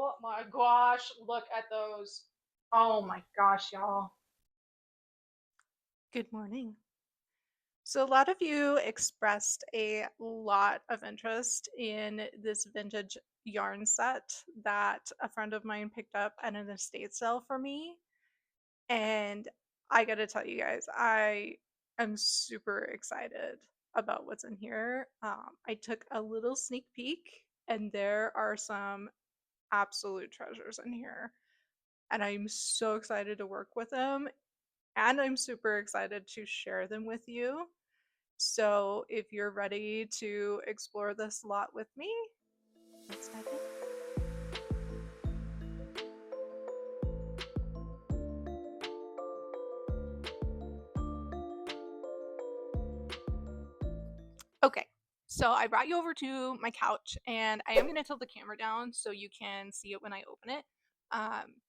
Oh my gosh, look at those. Oh my gosh, y'all. Good morning. So, a lot of you expressed a lot of interest in this vintage yarn set that a friend of mine picked up at an estate sale for me. And I got to tell you guys, I am super excited about what's in here. I took a little sneak peek, and there are some absolute treasures in here. And I'm so excited to work with them. And I'm super excited to share them with you. So, if you're ready to explore this lot with me, let's dive in. Okay, so I brought you over to my couch, and I am going to tilt the camera down so you can see it when I open it.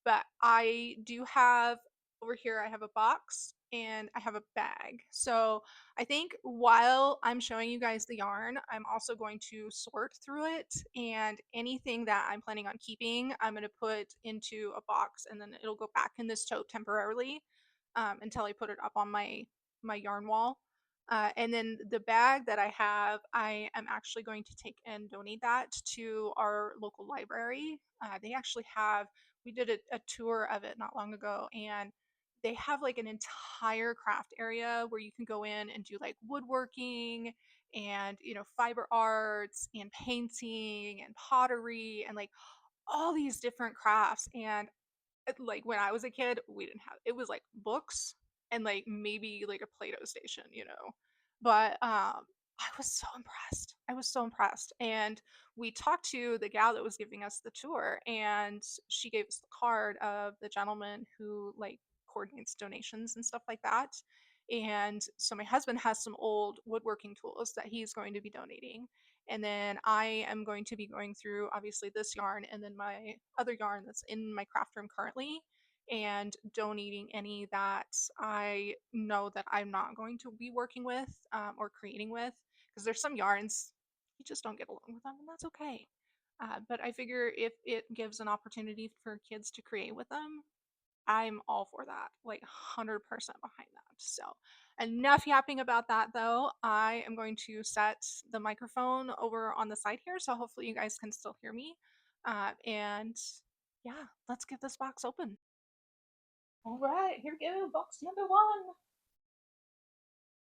But I do have over here, I have a box and I have a bag. So I think while I'm showing you guys the yarn, I'm also going to sort through it, and anything that I'm planning on keeping, I'm going to put into a box, and then it'll go back in this tote temporarily until I put it up on my yarn wall. And then the bag that I have, I am actually going to take and donate that to our local library. They actually have, we did a tour of it not long ago, and they have like an entire craft area where you can go in and do like woodworking and, fiber arts and painting and pottery and like all these different crafts. And like when I was a kid, we didn't have it was like books and like maybe like a Play-Doh station. But I was so impressed. I was so impressed. And we talked to the gal that was giving us the tour, and she gave us the card of the gentleman who like coordinates donations and stuff like that. And so my husband has some old woodworking tools that he's going to be donating. And then I am going to be going through obviously this yarn and then my other yarn that's in my craft room currently, and donating any that I know that I'm not going to be working with or creating with, because there's some yarns you just don't get along with them, and that's okay. But I figure if it gives an opportunity for kids to create with them, I'm all for that, like 100% behind that. So, enough yapping about that though. I am going to set the microphone over on the side here, so hopefully you guys can still hear me. And yeah, let's get this box open. All right, here we go. Box number one.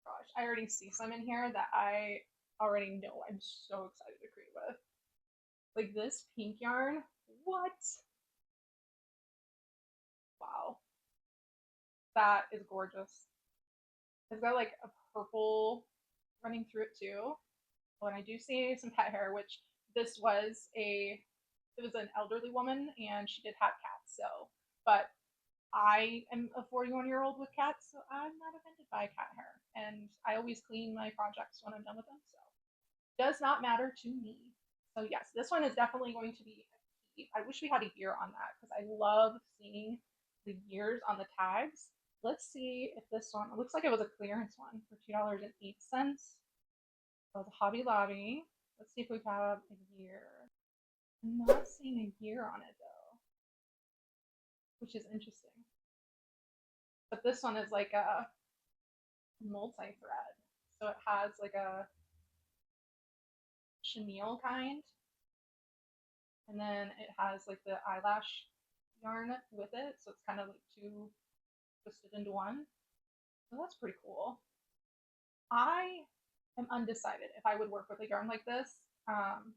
Gosh, I already see some in here that I already know I'm so excited to create with. Like this pink yarn. What? Wow. That is gorgeous. It's got like a purple running through it too. Oh, and I do see some pet hair, which this was it was an elderly woman and she did have cats. So, but I am a 41-year-old with cats, so I'm not offended by cat hair. And I always clean my projects when I'm done with them. So, does not matter to me. So, yes, this one is definitely going to be a key. I wish we had a year on that because I love seeing the years on the tags. Let's see if this one, it looks like it was a clearance one for $2.08. It was Hobby Lobby. Let's see if we have a year. I'm not seeing a year on it though, which is interesting. But this one is like a multi-thread. So it has like a chenille kind, and then it has like the eyelash yarn with it. So it's kind of like two twisted into one. So that's pretty cool. I am undecided if I would work with a yarn like this. Um,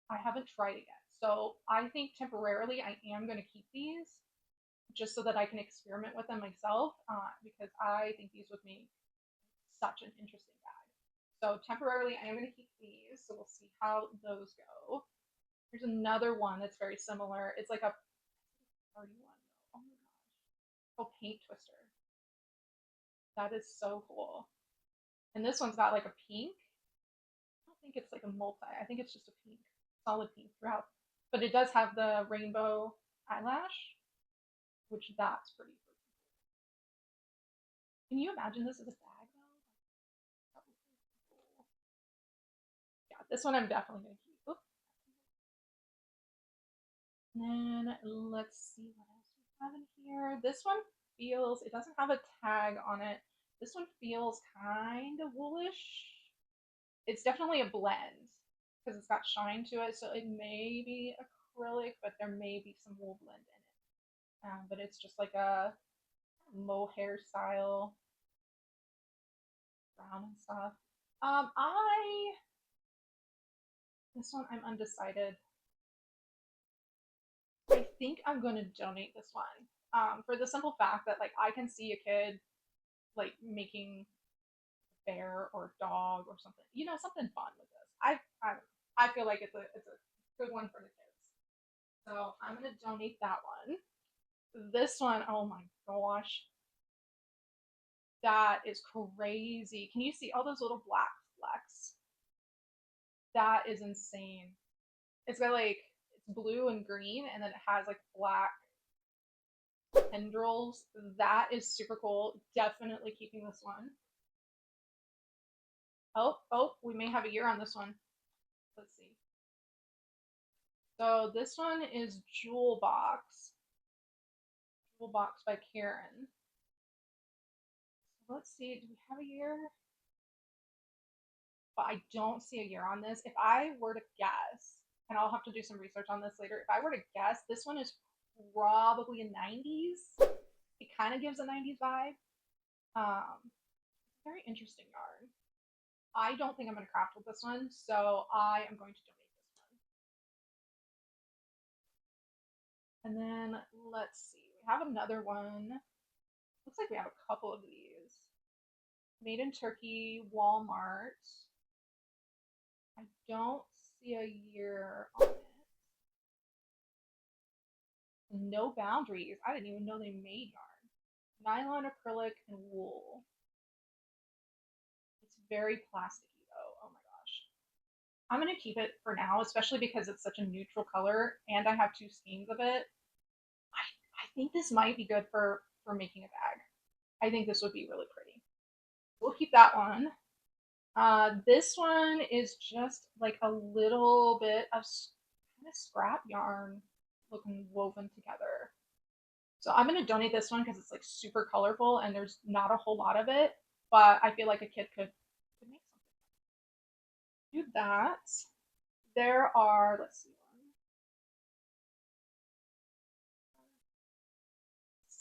I haven't tried it yet. So I think temporarily I am going to keep these just so that I can experiment with them myself because I think these would make such an interesting bag. So temporarily, I am going to keep these. So we'll see how those go. Here's another one that's very similar. It's like a party one. Oh my gosh. Oh, paint twister. That is so cool. And this one's got like a pink. I don't think it's like a multi. I think it's just a pink, solid pink throughout. But it does have the rainbow eyelash, which that's pretty. Can you imagine this as a bag though? That would be cool. Yeah, this one I'm definitely gonna keep. Oop. And then let's see what else we have in here. This one feels, it doesn't have a tag on it. This one feels kind of woolish. It's definitely a blend because it's got shine to it, so it may be acrylic, but there may be some wool blend in it. But it's just like a mohair style, brown and stuff. I this one I'm undecided. I think I'm going to donate this one. For the simple fact that like I can see a kid like making a bear or a dog or something, something fun with this. I feel like it's a good one for the kids. So I'm gonna donate that one. This one, oh my gosh, that is crazy. Can you see all those little black flecks? That is insane. It's got like it's blue and green, and then it has like black tendrils. That is super cool. Definitely keeping this one. Oh, we may have a year on this one. Let's see. So this one is Jewel Box. Jewel Box by Karen. So let's see. Do we have a year? But I don't see a year on this. If I were to guess, and I'll have to do some research on this later, if I were to guess, this one is probably a 90s. It kind of gives a 90s vibe. Very interesting yarn. I don't think I'm going to craft with this one, so I am going to donate this one. And then let's see, we have another one. Looks like we have a couple of these. Made in Turkey, Walmart. I don't see a year on it. No boundaries. I didn't even know they made yarn. Nylon, acrylic, and wool. It's very plasticky though. Oh my gosh. I'm gonna keep it for now, especially because it's such a neutral color and I have two skeins of it. I think this might be good for making a bag. I think this would be really pretty. We'll keep that one. This one is just like a little bit of kind of scrap yarn looking woven together. So I'm gonna donate this one because it's like super colorful and there's not a whole lot of it, but I feel like a kid could make something. Do that. There are, let's see,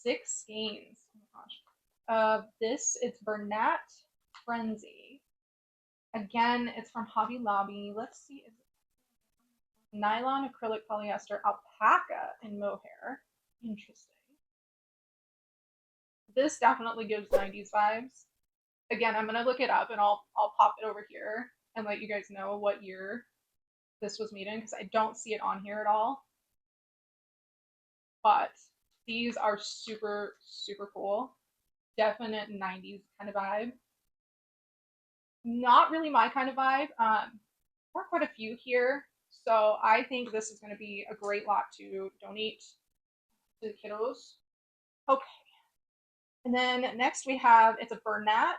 6 skeins. Oh my gosh. This it's Bernat Frenzy. Again, it's from Hobby Lobby. Let's see, is it nylon, acrylic, polyester, alpaca, and mohair. Interesting. This definitely gives 90s vibes. Again, I'm gonna look it up and I'll pop it over here and let you guys know what year this was made in because I don't see it on here at all. But these are super, super cool. Definite 90s kind of vibe. Not really my kind of vibe. There are quite a few here. So I think this is going to be a great lot to donate to the kiddos. Okay. And then next we have, it's a Bernat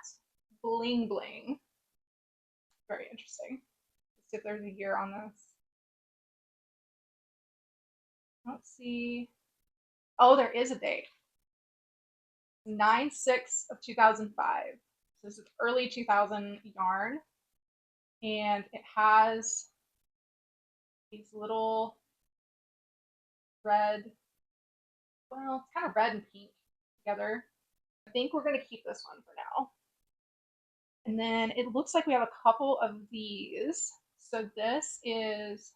Bling Bling. Very interesting. Let's see if there's a year on this. Let's see. Oh, there is a date. 9/6 of 2005. So this is early 2000 yarn. And it has these little red, well, it's kind of red and pink together. I think we're going to keep this one for now. And then it looks like we have a couple of these. So this is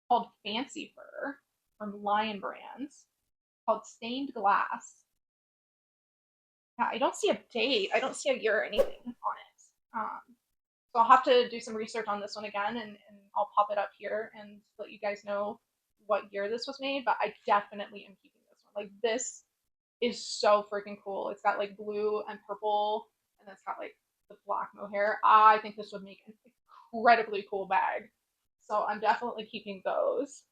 called Fancy Fur from Lion Brands, called Stained Glass. Yeah, I don't see a date. I don't see a year or anything on it. So I'll have to do some research on this one again, and I'll pop it up here and let you guys know what year this was made. But I definitely am keeping this one. Like this is so freaking cool. It's got like blue and purple, and it's got like the black mohair. I think this would make an incredibly cool bag. So I'm definitely keeping those.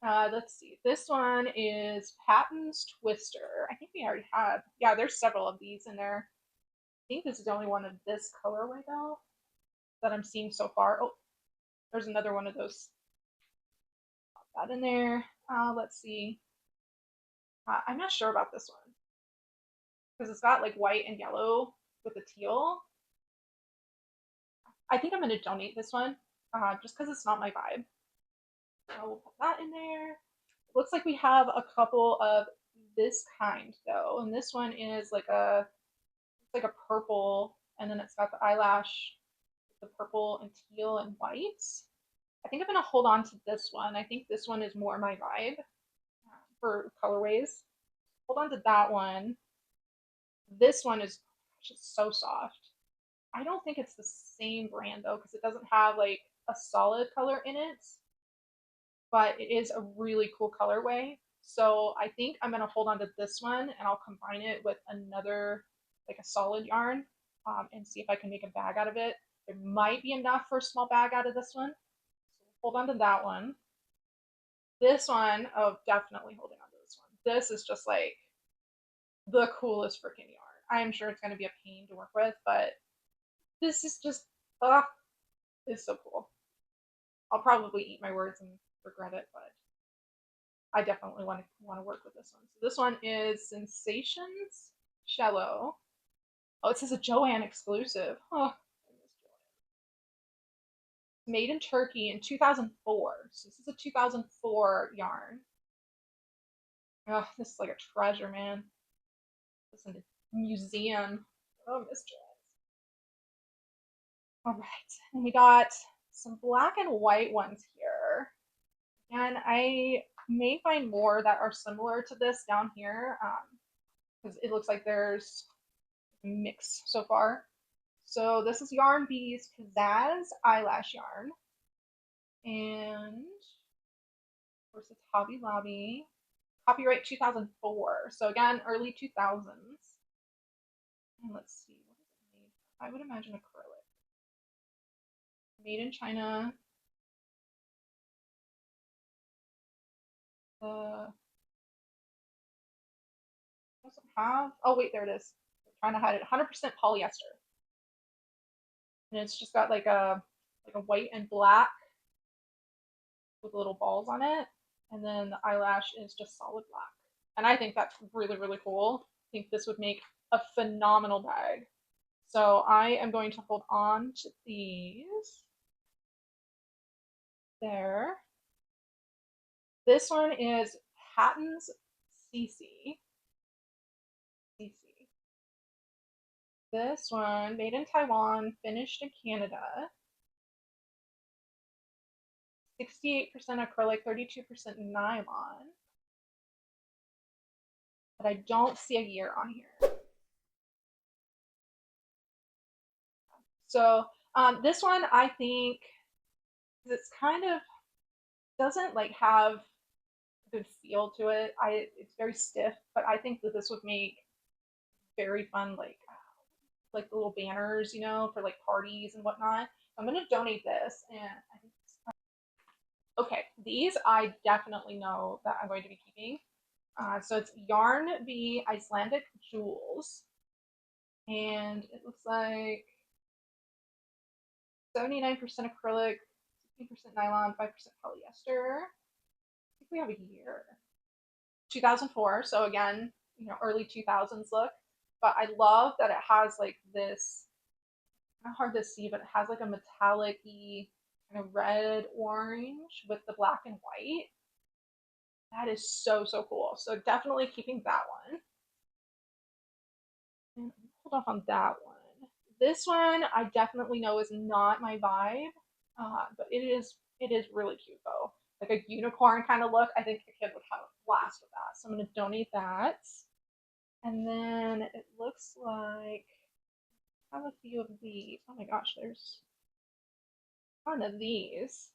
Let's see. This one is Patton's Twister. I think we already had. Yeah, there's several of these in there. I think this is the only one of this colorway though that I'm seeing so far. Oh, there's another one of those. Pop that in there. Let's see. I'm not sure about this one because it's got like white and yellow with the teal. I think I'm going to donate this one just because it's not my vibe. So we'll put that in there. Looks like we have a couple of this kind though, and this one is like a purple, and then it's got the eyelash, the purple and teal and white. I think I'm gonna hold on to this one. I think this one is more my vibe for colorways. Hold on to that one. This one is just so soft. I don't think it's the same brand though, because it doesn't have like a solid color in it, but it is a really cool colorway. So I think I'm gonna hold on to this one and I'll combine it with another, like a solid yarn, and see if I can make a bag out of it. There might be enough for a small bag out of this one. So hold on to that one. This one, oh, definitely holding on to this one. This is just like the coolest freaking yarn. I'm sure it's gonna be a pain to work with, but this is just, it's so cool. I'll probably eat my words and regret it, but I definitely want to work with this one. So this one is Sensations Cello. Oh, it says a Joanne exclusive. Oh, I miss Joanne. Made in Turkey in 2004. So this is a 2004 yarn. Oh, this is like a treasure, man. This is a museum. Oh, Miss Joanne. All right, and we got some black and white ones here. And I may find more that are similar to this down here because it looks like there's a mix so far. So this is Yarn Bee's Pizzazz Eyelash Yarn. And of course it's Hobby Lobby. Copyright 2004. So again, early 2000s. And let's see, what is it made? I would imagine acrylic. Made in China. Uh, doesn't have. Oh wait, there it is. I'm trying to hide it. 100% polyester, and it's just got like a white and black with little balls on it, and then the eyelash is just solid black. And I think that's really really cool. I think this would make a phenomenal bag. So I am going to hold on to these. There. This one is Hatton's CC. CC. This one, made in Taiwan, finished in Canada. 68% acrylic, 32% nylon. But I don't see a year on here. So this one, I think, it's kind of doesn't like have a good feel to it. It's very stiff, but I think that this would make very fun like little banners, you know, for like parties and whatnot. I'm gonna donate this, and I think okay, these I definitely know that I'm going to be keeping. So it's Yarn Bee Icelandic Jewels, and it looks like 79% acrylic, 16% nylon, 5% polyester. I think we have a year. 2004, so again, you know, early 2000s look. But I love that it has like this, not hard to see, but it has like a metallic kind of red orange with the black and white. That is so, so cool. So definitely keeping that one. And hold off on that one. This one I definitely know is not my vibe, but it is really cute though. Like a unicorn kind of look. I think a kid would have a blast with that. So I'm gonna donate that. And then it looks like I have a few of these. Oh my gosh, there's a ton of these.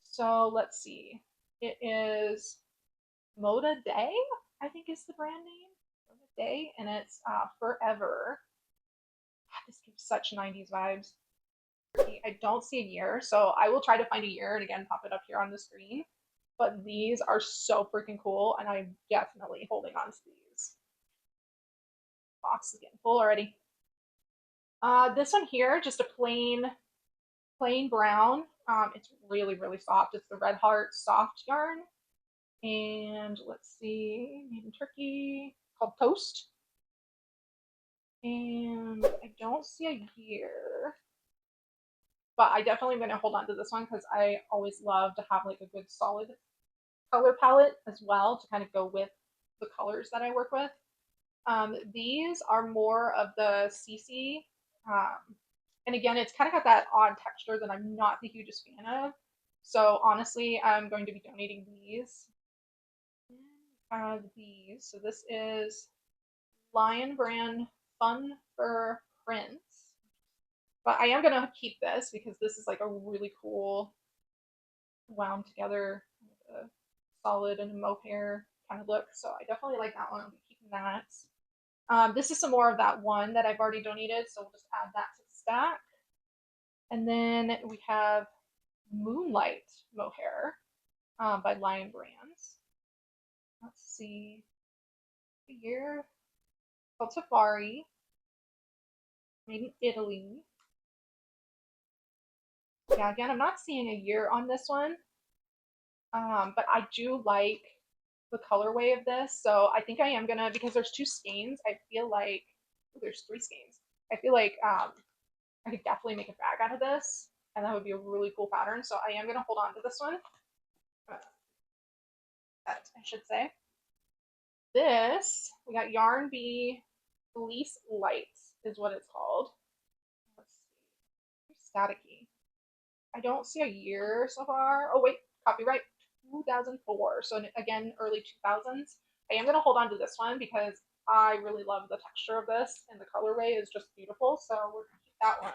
So let's see. It is Moda Day, I think is the brand name. Moda Day, and it's Forever. This gives such 90s vibes. I don't see a year, so I will try to find a year and again pop it up here on the screen. But these are so freaking cool, and I'm definitely holding on to these. Box is getting full already. This one here, just a plain brown. It's really really soft. It's the Red Heart soft yarn. And let's see, made in Turkey, called Toast. And I don't see a year, but I definitely am going to hold on to this one because I always love to have like a good solid color palette as well to kind of go with the colors that I work with. These are more of the CC. And again, it's kind of got that odd texture that I'm not the hugest fan of. So honestly, I'm going to be donating these. These. So this is Lion Brand Fun Fur Prints. But I am going to keep this because this is like a really cool wound together solid and mohair kind of look. So I definitely like that one. I'll be keeping that. This is some more of that one that I've already donated, so we'll just add that to the stack. And then we have Moonlight Mohair by Lion Brands. Let's see. The year called Safari, made in Italy. Yeah, again, I'm not seeing a year on this one, but I do like the colorway of this. So I think I am gonna, because there's two skeins, I feel like, oh, there's three skeins. I feel like I could definitely make a bag out of this, and that would be a really cool pattern. So I am gonna hold on to this one. That I should say. This we got Yarn Bee Fleece Lights is what it's called. Let's see, staticky. I don't see a year so far. Oh wait, copyright 2004. So again, early 2000s. I am gonna hold on to this one because I really love the texture of this, and the colorway is just beautiful. So we're gonna keep that one.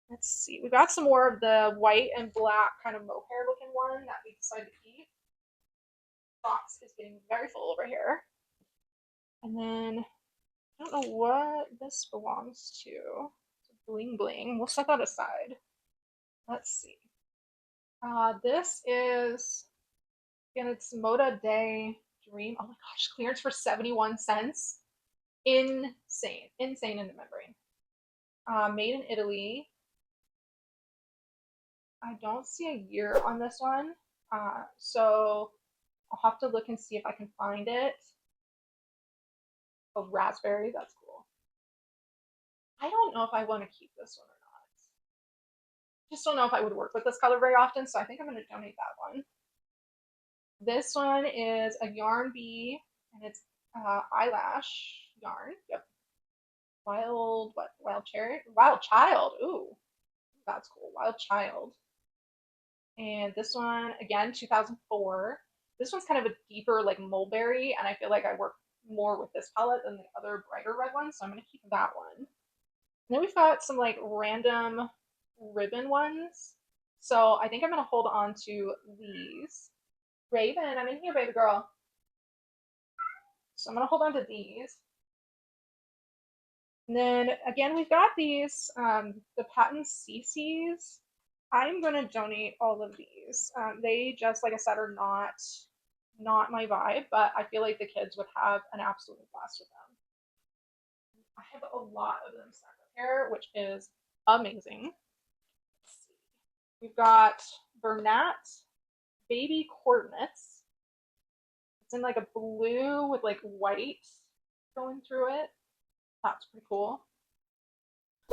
Let's see. We got some more of the white and black kind of mohair looking one that we decided to keep. Box is getting very full over here. And then I don't know what this belongs to. It's bling bling. We'll set that aside. Let's see. This is, again, it's Moda Day Dream. Oh my gosh, clearance for 71 cents. Insane. Insane in the membrane. Made in Italy. I don't see a year on this one. So I'll have to look and see if I can find it. Oh, raspberry, that's cool. I don't know if I want to keep this one or not. Just don't know if I would work with this color very often, so I think I'm going to donate that one. This one is a Yarn Bee, and it's eyelash yarn. Yep. What? Wild cherry? Wild child. Ooh, that's cool. Wild child. And this one, again, 2004. This one's kind of a deeper, like mulberry, and I feel like I work more with this palette than the other brighter red one, so I'm going to keep that one. And then we've got some like random ribbon ones. So I think I'm going to hold on to these. Raven, I'm in here, baby girl. So I'm going to hold on to these. And then again, we've got these, the patent CCs. I'm going to donate all of these. They just, like I said, are not my vibe, but I feel like the kids would have an absolute blast with them. I have a lot of them stacked up here, which is amazing. We've got Bernat Baby Coordinates. It's in like a blue with like white going through it. That's pretty cool.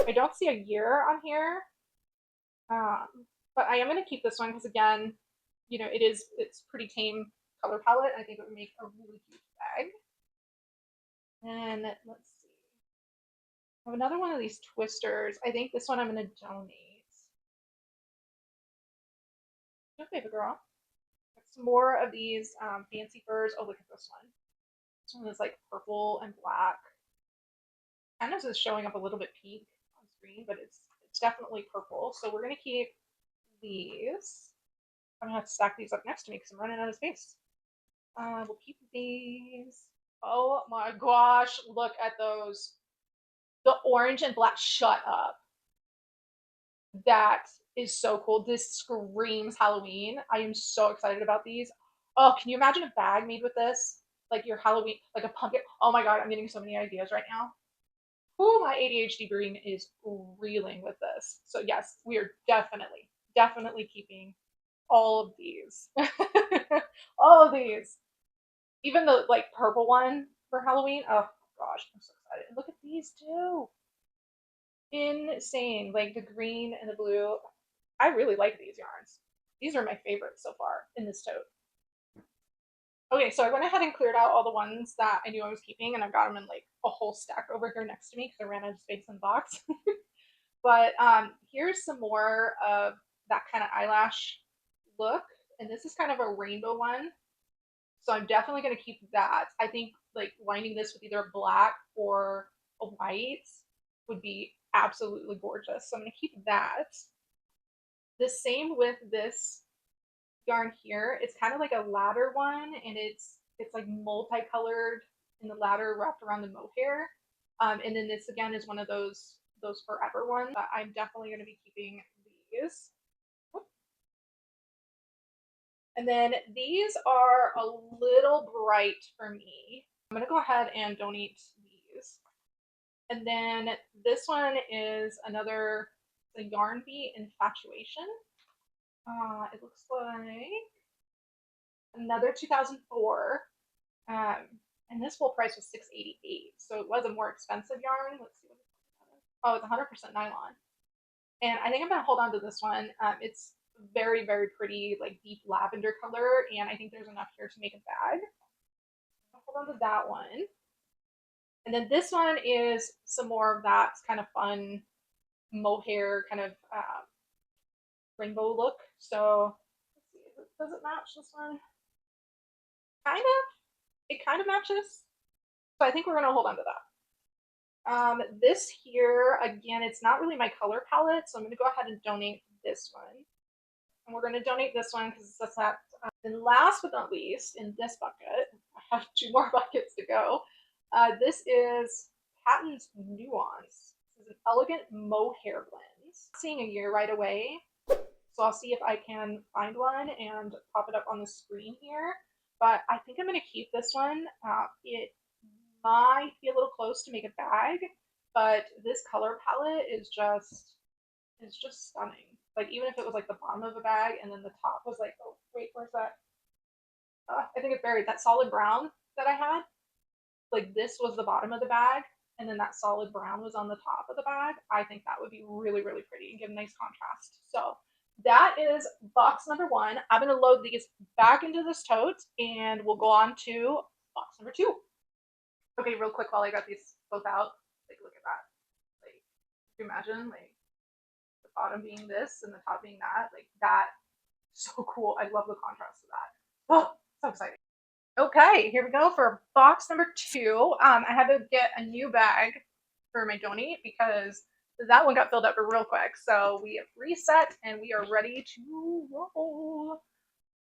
I don't see a year on here, but I am going to keep this one because again, you know, it's pretty tame color palette. I think it would make a really cute bag. And let's see. I have another one of these twisters. I think this one I'm going to donate. No, baby girl. Some more of these fancy furs. Oh, look at this one. This one is like purple and black. Kind of is showing up a little bit pink on screen, but it's definitely purple. So we're gonna keep these. I'm gonna have to stack these up next to me because I'm running out of space. We'll keep these. Oh my gosh, look at those. The orange and black, shut up. That is so cool. This screams Halloween. I am so excited about these. Oh, can you imagine a bag made with this? Like your Halloween, like a pumpkin. Oh my god, I'm getting so many ideas right now. Ooh, my ADHD brain is reeling with this. So yes, we are definitely keeping all of these. love these. Even the like purple one for Halloween. Oh gosh, I'm so excited. And look at these too. Insane. Like the green and the blue. I really like these yarns. These are my favorites so far in this tote. Okay, so I went ahead and cleared out all the ones that I knew I was keeping, and I've got them in like a whole stack over here next to me because I ran out of space in the box. But here's some more of that kind of eyelash look, and this is kind of a rainbow one. So I'm definitely going to keep that. I think like lining this with either a black or a white would be absolutely gorgeous. So I'm going to keep that. The same with this yarn here. It's kind of like a ladder one, and it's like multicolored in the ladder wrapped around the mohair. And then this again is one of those forever ones. But I'm definitely going to be keeping these. And then these are a little bright for me. I'm going to go ahead and donate these. And then this one is another the Yarn Bee Infatuation. It looks like another 2004. Um, and this full price was $688. So it was a more expensive yarn. Let's see what it's. Oh, it's 100% nylon. And I think I'm gonna hold on to this one. It's very, very pretty, like deep lavender color, and I think there's enough here to make a bag. I'll hold on to that one. And then this one is some more of that kind of fun mohair kind of rainbow look. So let's see, does it match this one? Kind of. It kind of matches. So I think we're gonna hold on to that. This here, again, it's not really my color palette, so I'm gonna go ahead and donate this one. And we're gonna donate this one because that's that. Then last but not least, in this bucket, I have two more buckets to go. This is Patton's Nuance. This is an elegant mohair blend. Seeing a year right away, so I'll see if I can find one and pop it up on the screen here. But I think I'm going to keep this one. It might be a little close to make a bag, but this color palette is just stunning. Like even if it was like the bottom of a bag and then the top was like, oh wait, where's that? I think it's buried. That solid brown that I had, like this was the bottom of the bag, and then that solid brown was on the top of the bag. I think that would be really, really pretty and give a nice contrast. So that is box number one. I'm gonna load these back into this tote, and we'll go on to box number two. Okay, real quick while I got these both out, like look at that. Like, can you imagine like the bottom being this and the top being that? Like that, so cool. I love the contrast of that. Oh, so exciting. Okay, here we go for box number two. I had to get a new bag for my donate because that one got filled up real quick. So we have reset and we are ready to roll.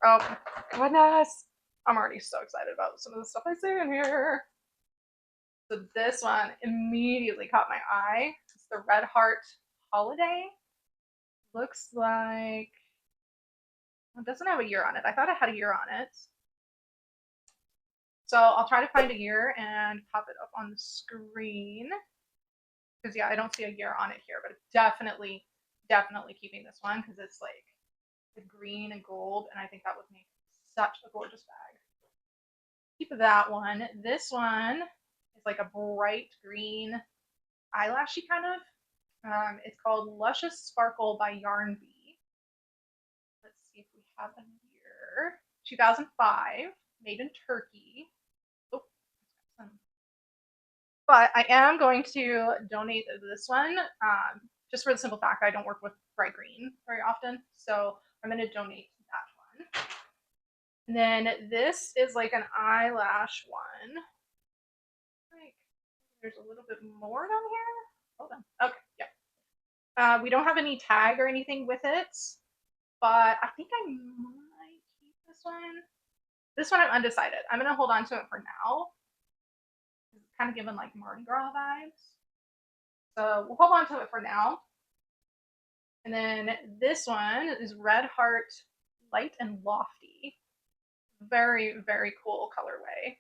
Oh goodness. I'm already so excited about some of the stuff I see in here. So this one immediately caught my eye. It's the Red Heart Holiday. Looks like it doesn't have a year on it. I thought it had a year on it. So I'll try to find a year and pop it up on the screen. Because yeah, I don't see a year on it here, but definitely keeping this one because it's like the green and gold, and I think that would make such a gorgeous bag. Keep that one. This one is like a bright green eyelashy kind of. It's called Luscious Sparkle by Yarn Bee. Let's see if we have a year. 2005, made in Turkey. Oh, but I am going to donate this one just for the simple fact I don't work with bright green very often. So I'm going to donate that one. And then this is like an eyelash one. Like, there's a little bit more down here. Hold on. Okay, yeah. We don't have any tag or anything with it, but I think I might keep this one. This one I'm undecided. I'm going to hold on to it for now. It's kind of giving like Mardi Gras vibes. So we'll hold on to it for now. And then this one is Red Heart Light and Lofty. Very, very cool colorway.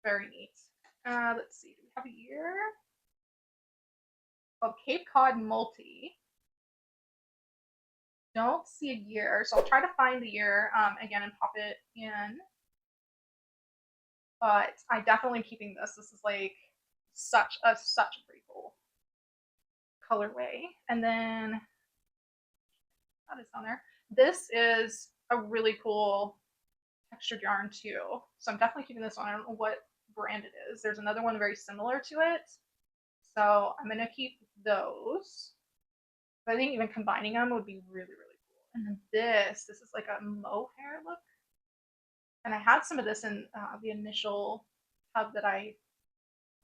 Very neat. Let's see, do we have a year? Called Cape Cod Multi. don't see a year, so I'll try to find the year again and pop it in. But I definitely am keeping this. This is like such a pretty cool colorway. And then that is on there. This is a really cool textured yarn too. So I'm definitely keeping this one. I don't know what brand it is. There's another one very similar to it. So I'm gonna keep those. But I think even combining them would be really, really cool. And then this is like a mohair look. And I had some of this in the initial tub that I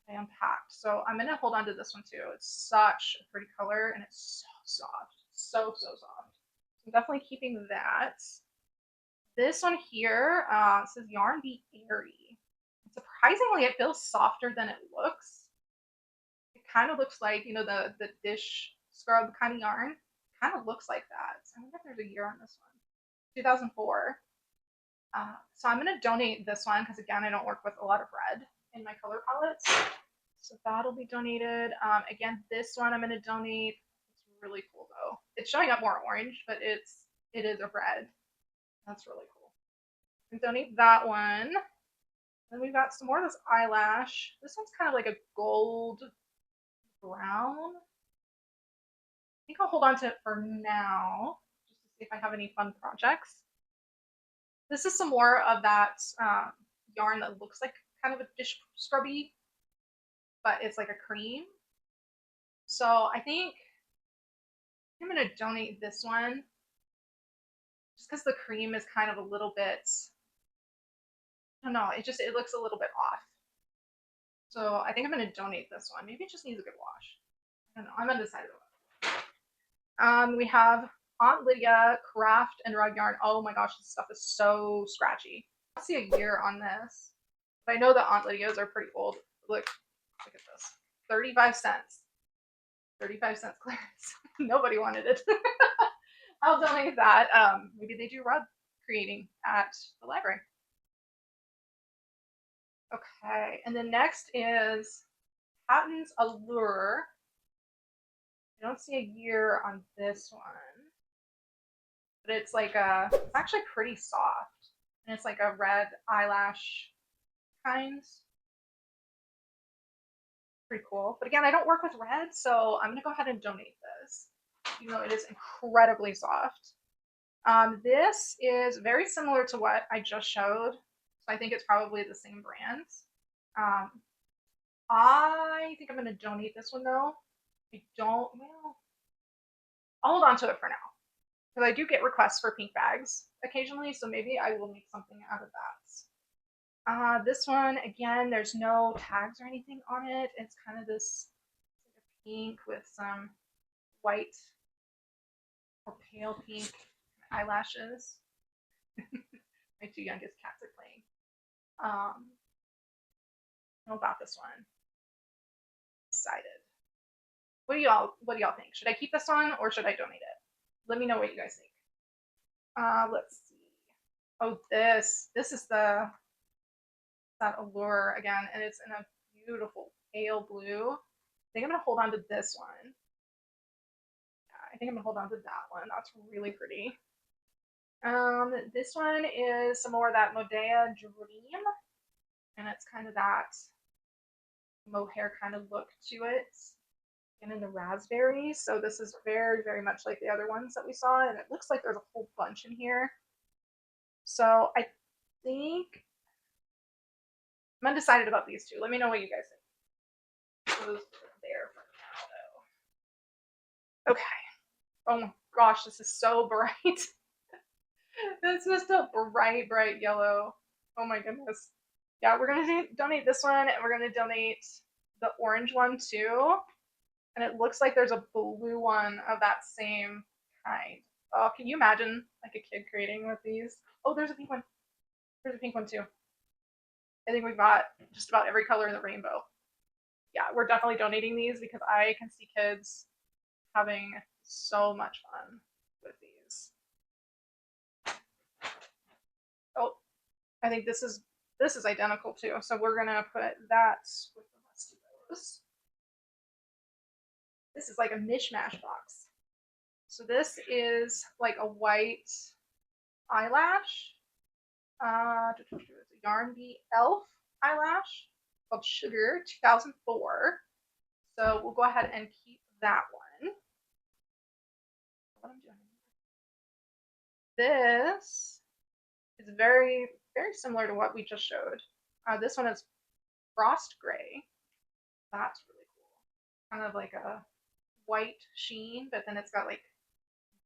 unpacked. So I'm gonna hold on to this one too. It's such a pretty color and it's so soft. So soft. So I'm definitely keeping that. This one here says yarn be airy. Surprisingly, it feels softer than it looks. It kind of looks like, you know, the dish scrub kind of yarn. Kind of looks like that. So I wonder if there's a year on this one. 2004. So I'm going to donate this one because, again, I don't work with a lot of red in my color palettes. So that'll be donated. Again, this one I'm going to donate. It's really cool, though. It's showing up more orange, but it is a red. That's really cool. And donate that one. Then we've got some more of this eyelash. This one's kind of like a gold brown. I think I'll hold on to it for now, just to see if I have any fun projects. This is some more of that yarn that looks like kind of a dish scrubby, but it's like a cream. So I think I'm going to donate this one just because the cream is kind of a little bit, I don't know, it looks a little bit off. So I think I'm going to donate this one. Maybe it just needs a good wash. I don't know. I'm undecided about it. We have Aunt Lydia craft and rug yarn. Oh my gosh, this stuff is so scratchy. I don't see a year on this, but I know that Aunt Lydia's are pretty old. Look at this. 35 cents. 35 cents clearance. Nobody wanted it. I'll donate that. Maybe they do rug creating at the library. Okay, and then next is Patton's Allure. I don't see a year on this one, but it's like it's actually pretty soft, and it's like a red eyelash kind. Pretty cool. But again, I don't work with red, so I'm gonna go ahead and donate this, even though it is incredibly soft. This is very similar to what I just showed, so I think it's probably the same brand. I think I'm going to donate this one though. I don't, well, I'll hold on to it for now because I do get requests for pink bags occasionally, so maybe I will make something out of that. This one, again, there's no tags or anything on it. It's kind of this like a pink with some white or pale pink eyelashes. My two youngest cats are playing. How about this one? Decided. What do y'all think? Should I keep this one or should I donate it? Let me know what you guys think. Let's see. Oh, this is that Allure again, and it's in a beautiful pale blue. I think I'm gonna hold on to this one. Yeah, I think I'm gonna hold on to that one. That's really pretty. This one is some more of that Modea Dream, and it's kind of that mohair kind of look to it. And in the raspberry. So this is very, very much like the other ones that we saw, and it looks like there's a whole bunch in here. So I think I'm undecided about these two. Let me know what you guys think. Those are there for now, though. Okay. Oh my gosh, this is so bright. This is a bright, bright yellow. Oh my goodness. Yeah, we're gonna donate this one, and we're gonna donate the orange one too. And it looks like there's a blue one of that same kind. Oh, can you imagine like a kid creating with these? Oh, there's a pink one. There's a pink one too. I think we've got just about every color in the rainbow. Yeah, we're definitely donating these because I can see kids having so much fun with these. Oh, I think this is identical too. So we're gonna put that with the rest of those. This is like a mishmash box. So this is like a white eyelash. It's a Yarn Bee Elf eyelash called Sugar 2004. So we'll go ahead and keep that one. What I'm doing. This is very, very similar to what we just showed. This one is Frost Gray. That's really cool. Kind of like a white sheen, but then it's got like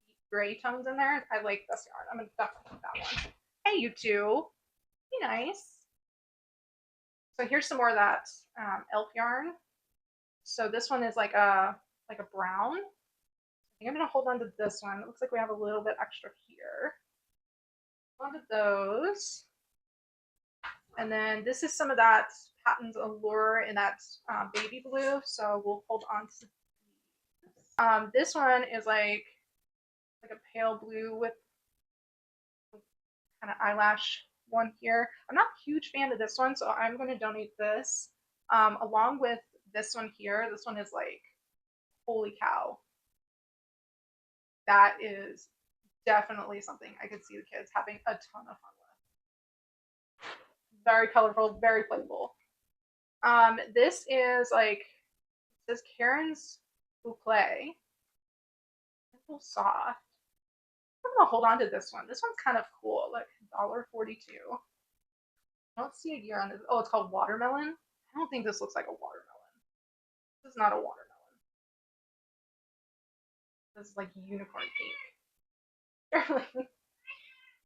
deep gray tones in there. I like this yarn. I'm gonna definitely keep that one. Hey, you two. Be nice. So here's some more of that elf yarn. So this one is like a brown. I think I'm gonna hold on to this one. It looks like we have a little bit extra here. Hold on to those. And then this is some of that Patton's Allure in that baby blue. So we'll hold on to these. This one is like a pale blue with kind of eyelash one here. I'm not a huge fan of this one, so I'm going to donate this along with this one here. This one is like, holy cow. That is definitely something I could see the kids having a ton of fun with. Very colorful, very playful. This is like, it says Karen's Boucle. It's a little soft. I'm gonna hold on to this one. This one's kind of cool. Like $1.42. I don't see a year on this. Oh, it's called Watermelon. I don't think this looks like a watermelon. This is not a watermelon. This is like unicorn pink.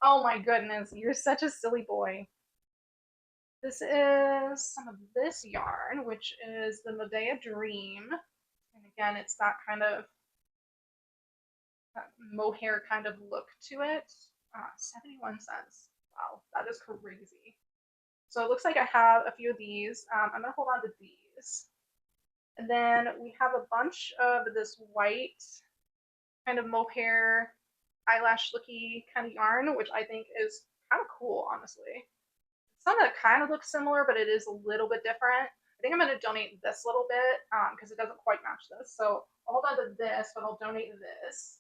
Oh my goodness, you're such a silly boy. This is some of this yarn, which is the Medea Dream. And again, it's that kind of mohair kind of look to it. 71 cents. Wow, that is crazy. So it looks like I have a few of these. I'm going to hold on to these. And then we have a bunch of this white kind of mohair eyelash looky kind of yarn, which I think is kind of cool, honestly. Some that kind of looks similar, but it is a little bit different. I think I'm going to donate this little bit because it doesn't quite match this. So I'll hold on to this, but I'll donate this.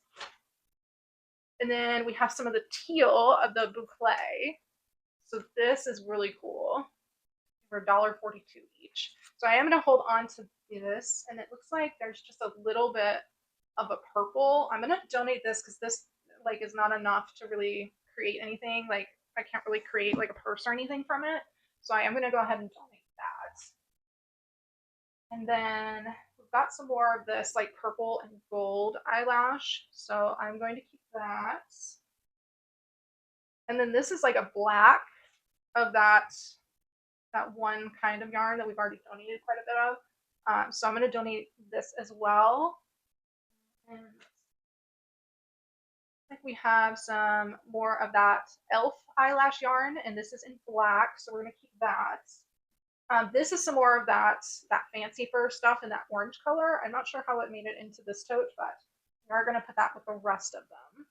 And then we have some of the teal of the boucle. So this is really cool for $1.42 each. So I am going to hold on to this, and it looks like there's just a little bit of a purple. I'm going to donate this because this like is not enough to really create anything. Like I can't really create like a purse or anything from it. So I am going to go ahead and donate that. And then we've got some more of this like purple and gold eyelash. So I'm going to keep that. And then this is like a black of that one kind of yarn that we've already donated quite a bit of. So I'm going to donate this as well. And I think we have some more of that elf eyelash yarn, and this is in black, so we're going to keep that. This is some more of that fancy fur stuff in that orange color. I'm not sure how it made it into this tote, but we are going to put that with the rest of them.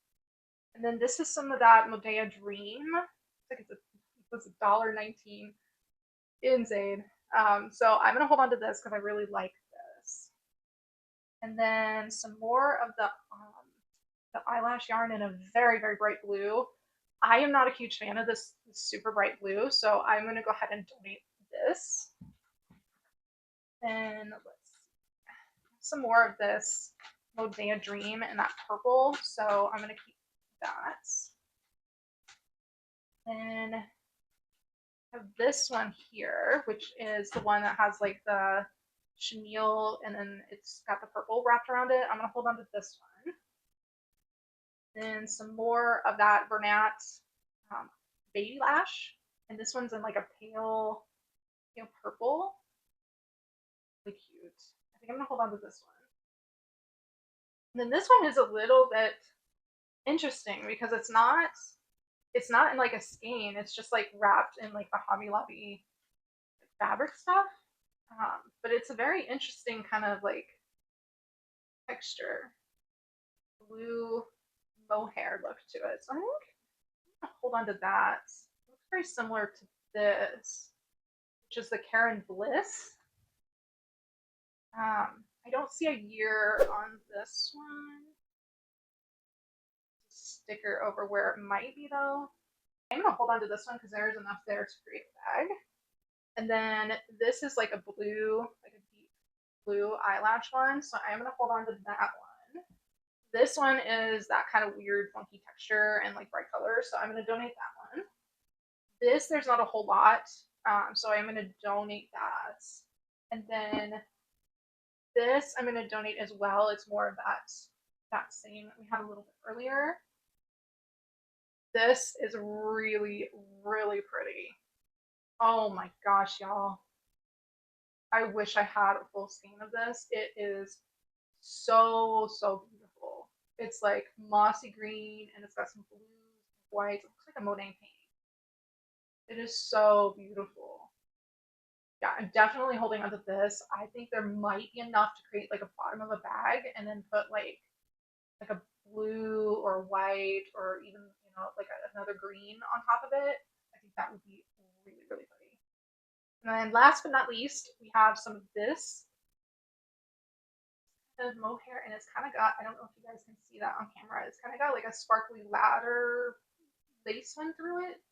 And then this is some of that Medea Dream. I think it's $1.19. Insane. So I'm going to hold on to this because I really like this. And then some more of the eyelash yarn in a very, very bright blue. I am not a huge fan of this super bright blue, so I'm going to go ahead and donate this. And let's see. Some more of this Medea Dream in that purple, so I'm going to keep that. And I have this one here, which is the one that has like the chenille and then it's got the purple wrapped around it. I'm going to hold on to this one. Then some more of that Bernat baby lash. And this one's in like a pale purple. Really cute. I think I'm going to hold on to this one. And then this one is a little bit interesting because it's not in like a skein. It's just like wrapped in like the Hobby Lobby fabric stuff. But it's a very interesting kind of like texture. Blue mohair look to it. So I think I'm gonna hold on to that. It looks very similar to this, which is the Karen Bliss. I don't see a year on this one. sticker over where it might be though. I'm gonna hold on to this one because there's enough there to create a bag. And then this is like a blue, like a deep blue eyelash one. So I'm gonna hold on to that one. This one is that kind of weird, funky texture and like bright colors. So I'm gonna donate that one. This, there's not a whole lot. So I'm gonna donate that. And then this I'm gonna donate as well. It's more of that same that we had a little bit earlier. This is really, really pretty. Oh my gosh, y'all. I wish I had a full skein of this. It is so, so beautiful. It's like mossy green and it's got some blues, whites. It looks like a Monet painting. It is so beautiful. Yeah, I'm definitely holding on to this. I think there might be enough to create like a bottom of a bag and then put like a blue or white or even like another green on top of it. I think that would be really, really pretty. And then last but not least, we have some of this kind of mohair, and it's kind of got, I don't know if you guys can see that on camera, it's kind of got like a sparkly ladder lace went through it.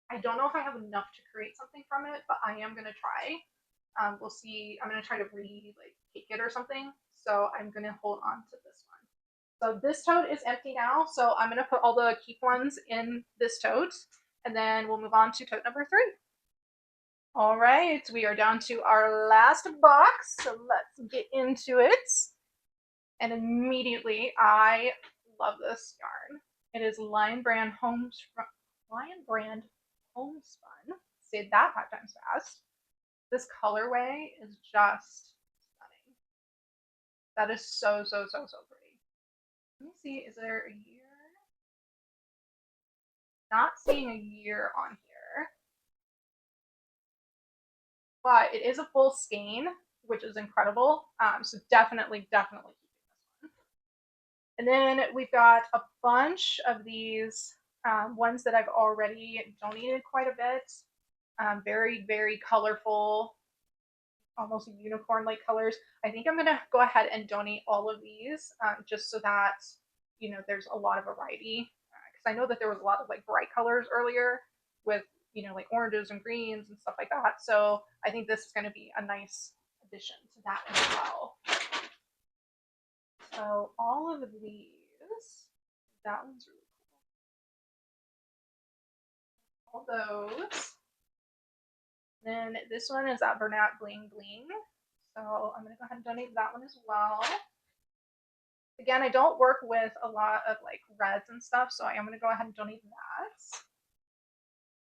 I don't know if I have enough to create something from it, but I am gonna try. We'll see. I'm gonna try to cake it or something. So I'm gonna hold on to this one. So this tote is empty now. So I'm gonna put all the keep ones in this tote, and then we'll move on to tote number 3. All right, we are down to our last box, so let's get into it. And immediately, I love this yarn. It is Lion Brand Homespun. Say that 5 times fast. This colorway is just stunning. That is so, so, so, so pretty. Let me see, is there a year? Not seeing a year on here. But it is a full skein, which is incredible. So definitely, definitely keeping this one. And then we've got a bunch of these ones that I've already donated quite a bit. Very, very colorful, almost unicorn-like colors. I think I'm gonna go ahead and donate all of these just so that there's a lot of variety. Because I know that there was a lot of like bright colors earlier with like oranges and greens and stuff like that. So I think this is going to be a nice addition to that as well. So all of these, that one's really cool. All those. Then this one is that Bernat Bling Bling. So I'm going to go ahead and donate that one as well. Again, I don't work with a lot of like reds and stuff, so I am going to go ahead and donate that.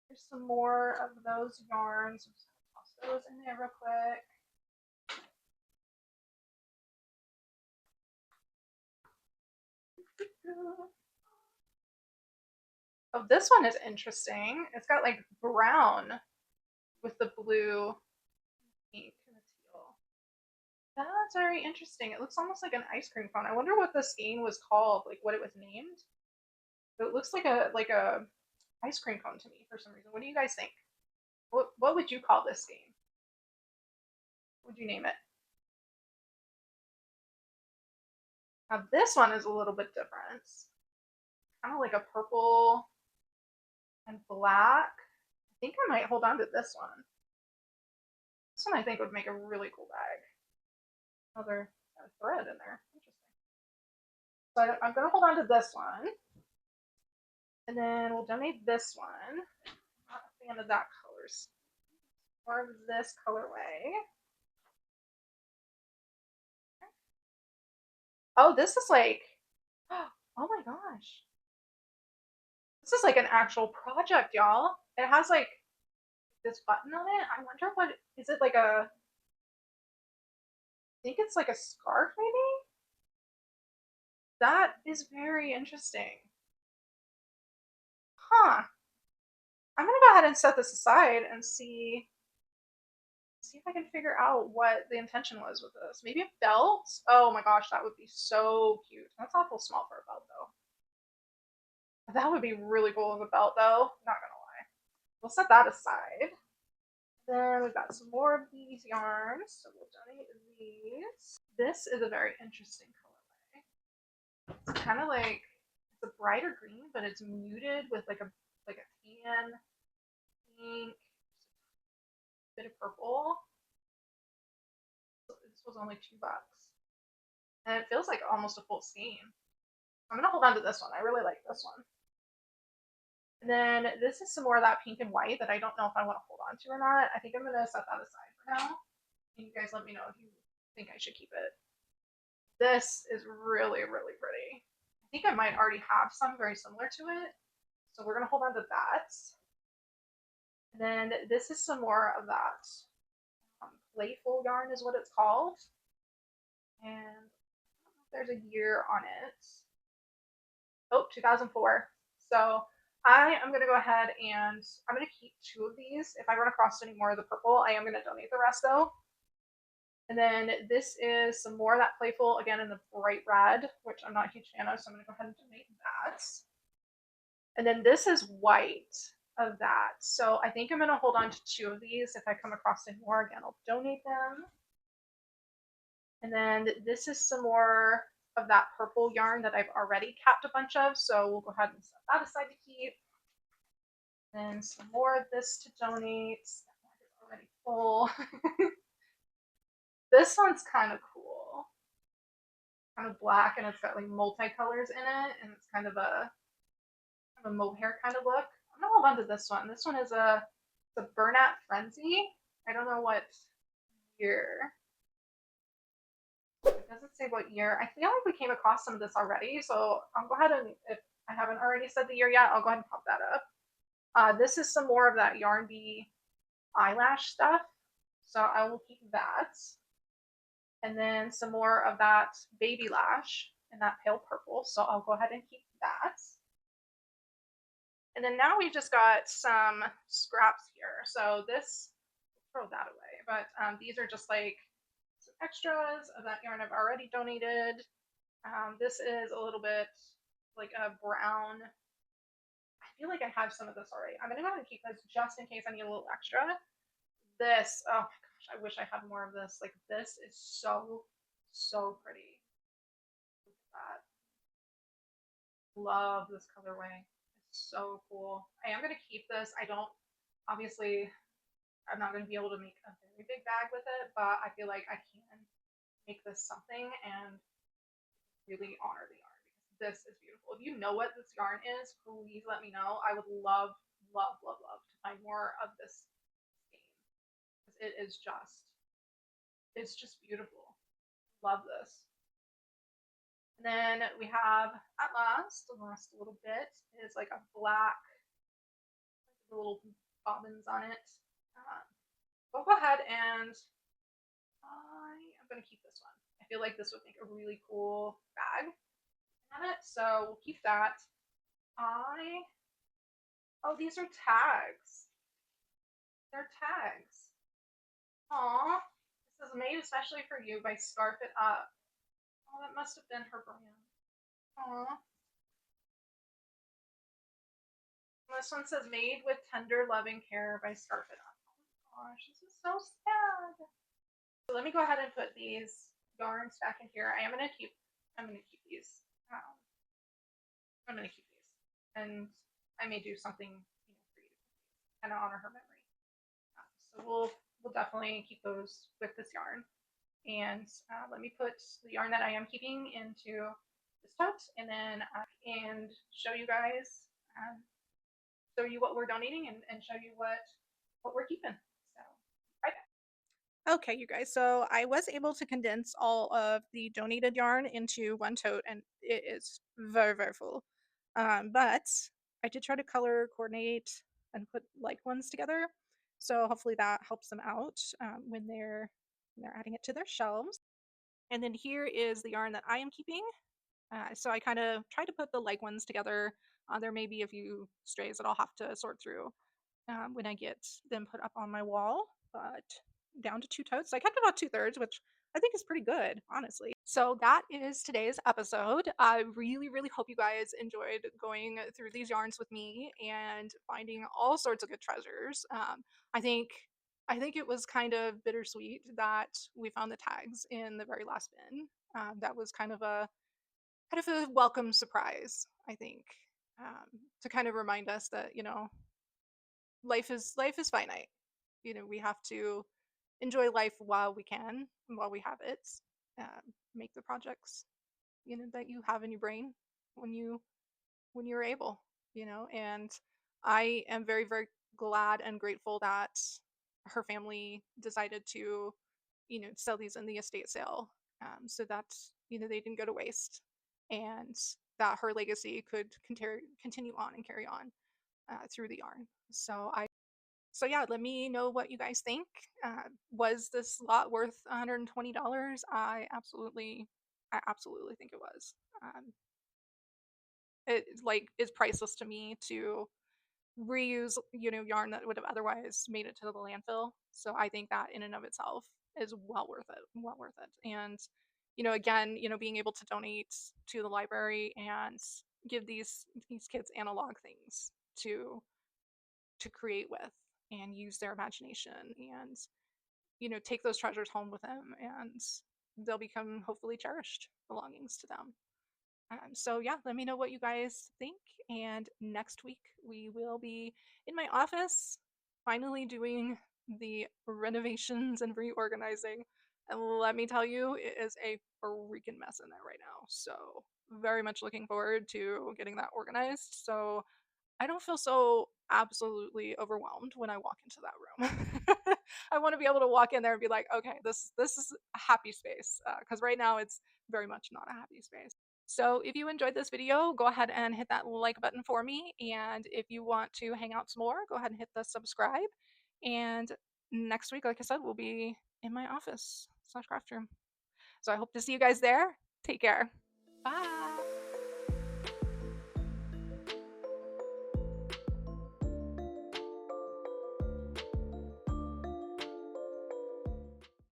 There's some more of those yarns. I'm just going to toss those in there real quick. Oh, this one is interesting. It's got like brown with the blue, pink, and the teal. That's very interesting. It looks almost like an ice cream cone. I wonder what this skein was called, like what it was named. But it looks like a ice cream cone to me for some reason. What do you guys think? What would you call this skein? What would you name it? Now this one is a little bit different. Kind of like a purple and black. I think I might hold on to this one. This one I think would make a really cool bag. Another thread in there. Interesting. So I'm going to hold on to this one. And then we'll donate this one. Not a fan of that color. More of this colorway. Oh, this is like, oh my gosh. This is like an actual project, y'all. It has like this button on it. I wonder what, is it like a, I think it's like a scarf maybe? That is very interesting. Huh. I'm gonna go ahead and set this aside and see if I can figure out what the intention was with this. Maybe a belt? Oh my gosh, that would be so cute. That's awful small for a belt though. That would be really cool as a belt though. Not gonna lie. We'll set that aside. Then we've got some more of these yarns, so we'll donate these. This is a very interesting colorway. It's kind of like, It's a brighter green, but it's muted with like a tan, pink, bit of purple. So this was only $2, and it feels like almost a full skein. I'm gonna hold on to this one. I really like this one. And then this is some more of that pink and white that I don't know if I want to hold on to or not. I think I'm gonna set that aside for now. And you guys let me know if you think I should keep it. This is really, really pretty. I think I might already have some very similar to it. So we're gonna hold on to that. And then this is some more of that playful yarn is what it's called. And there's a year on it. Oh, 2004. So I am going to go ahead and I'm going to keep two of these. If I run across any more of the purple, I am going to donate the rest though. And then this is some more of that playful, again in the bright red, which I'm not a huge fan of, so I'm going to go ahead and donate that. And then this is white of that. So I think I'm going to hold on to two of these. If I come across any more, again, I'll donate them. And then this is some more of that purple yarn that I've already capped a bunch of. So we'll go ahead and set that aside to keep. And some more of this to donate. That one is already full. This one's kind of cool. Kind of black, and it's got like multicolors in it, and it's kind of a mohair kind of look. I'm gonna hold on to this one. This one is a Burnout Frenzy. I don't know what year. It doesn't say what year. I feel like we came across some of this already, so I'll go ahead and, if I haven't already said the year yet, I'll go ahead and pop that up. This is some more of that Yarn Bee eyelash stuff, so I will keep that. And then some more of that Baby Lash in that pale purple, so I'll go ahead and keep that. And then now we've just got some scraps here. So this, throw that away, but these are just like some extras of that yarn I've already donated. This is a little bit like a brown. I feel like I have some of this already. I'm gonna go ahead and keep this just in case I need a little extra. This, oh my gosh, I wish I had more of this. Like this is so, so pretty. Look at that. Love this colorway. It's so cool. I am gonna keep this. I don't, obviously, I'm not gonna be able to make a very big bag with it, but I feel like I can make this something and really honor the yarn because this is beautiful. If you know what this yarn is, please let me know. I would love, love, love, love to find more of this game because it is just, it's just beautiful. Love this. And then we have at last, the last little bit is like a black, like the little bobbins on it. We'll go ahead and I am going to keep this one. I feel like this would make a really cool bag on it, so we'll keep that. Oh, these are tags. They're tags. Aw, this is made especially for you by Scarf It Up. Oh, that must have been her brand. Aw. This one says made with tender loving care by Scarf It Up. Oh my gosh, this is so sad. So let me go ahead and put these yarns back in here. I'm gonna keep these. I'm gonna keep these, and I may do something for you, kind of honor her memory. So we'll definitely keep those with this yarn. And let me put the yarn that I am keeping into this tote, and then and show you guys, show you what we're donating, and show you what we're keeping. So right back. Okay, you guys. So I was able to condense all of the donated yarn into one tote, and it is very, very full. But I did try to color coordinate and put like ones together, so hopefully that helps them out when they're adding it to their shelves. And then here is the yarn that I am keeping. So I kind of tried to put the like ones together. There may be a few strays that I'll have to sort through when I get them put up on my wall, but down to two totes. So I kept about 2/3, which I think is pretty good, honestly. So that is today's episode. I really, really hope you guys enjoyed going through these yarns with me and finding all sorts of good treasures. I think I think it was kind of bittersweet that we found the tags in the very last bin. That was kind of kind of a welcome surprise, I think, to kind of remind us that, life is finite. We have to enjoy life while we can, while we have it. Make the projects, that you have in your brain when you're able, and I am very, very glad and grateful that her family decided to, sell these in the estate sale, so that, they didn't go to waste, and that her legacy could continue on and carry on, through the yarn. So yeah, let me know what you guys think. Was this lot worth $120? I absolutely think it was. It like is priceless to me to reuse, yarn that would have otherwise made it to the landfill. So I think that in and of itself is well worth it, well worth it. And again, being able to donate to the library and give these kids analog things to create with and use their imagination and take those treasures home with them, and they'll become hopefully cherished belongings to them. So yeah, let me know what you guys think. And next week we will be in my office, finally doing the renovations and reorganizing. And let me tell you, it is a freaking mess in there right now. So very much looking forward to getting that organized. So I don't feel so absolutely overwhelmed when I walk into that room. I want to be able to walk in there and be like, okay, this is a happy space, because right now it's very much not a happy space. So if you enjoyed this video, go ahead and hit that like button for me. And if you want to hang out some more, go ahead and hit the subscribe. And next week, like I said, we'll be in my office/craft room. So I hope to see you guys there. Take care. Bye.